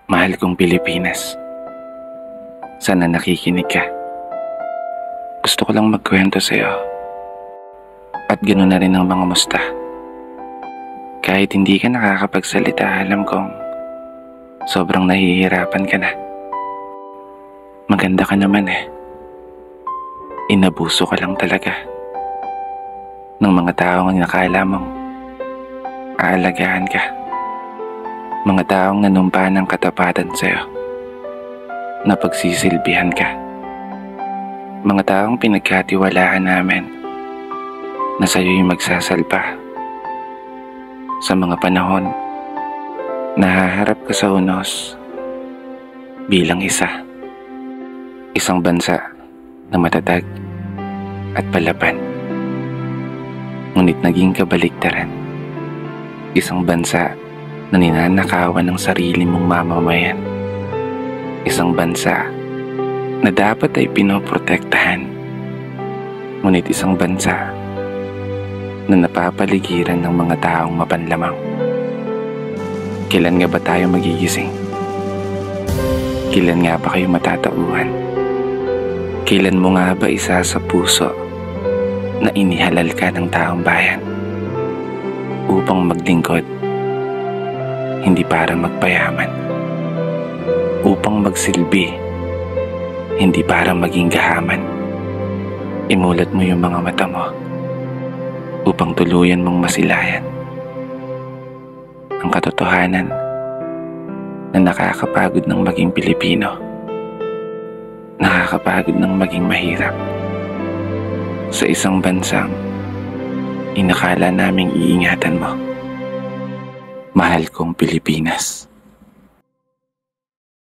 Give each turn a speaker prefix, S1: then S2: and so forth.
S1: Mahal kong Pilipinas, sana nakikinig ka. Gusto ko lang magkwento sa'yo at ganoon na rin ang mga musta. Kahit hindi ka nakakapagsalita, alam kong sobrang nahihirapan ka na. Maganda ka naman eh. Inabuso ka lang talaga ng mga taong nakala mong aalagaan ka. Mga taong nanumpa ng katapatan sa'yo, na pagsisilbihan ka. Mga taong pinagkatiwalaan namin na sa'yo'y magsasalpa sa mga panahon na haharap ka sa unos bilang isang bansa na matatag at palaban. Ngunit naging kabaliktaran, isang bansa na ninanakawan ng sarili mong mamamayan. Isang bansa na dapat ay pinoprotektahan. Ngunit isang bansa na napapaligiran ng mga taong mapanlamang. Kailan nga ba tayo magigising? Kailan nga ba kayo matatauhan? Kailan mo nga ba isa sa puso na inihalal ka ng taong bayan upang maglingkod, hindi para magpayaman, upang magsilbi, hindi para maging gahaman? Imulat mo yung mga mata mo upang tuluyan mong masilayan ang katotohanan na nakakapagod ng maging Pilipino, nakakapagod ng maging mahirap sa isang bansang inakala naming iingatan mo. Mahal kong Pilipinas.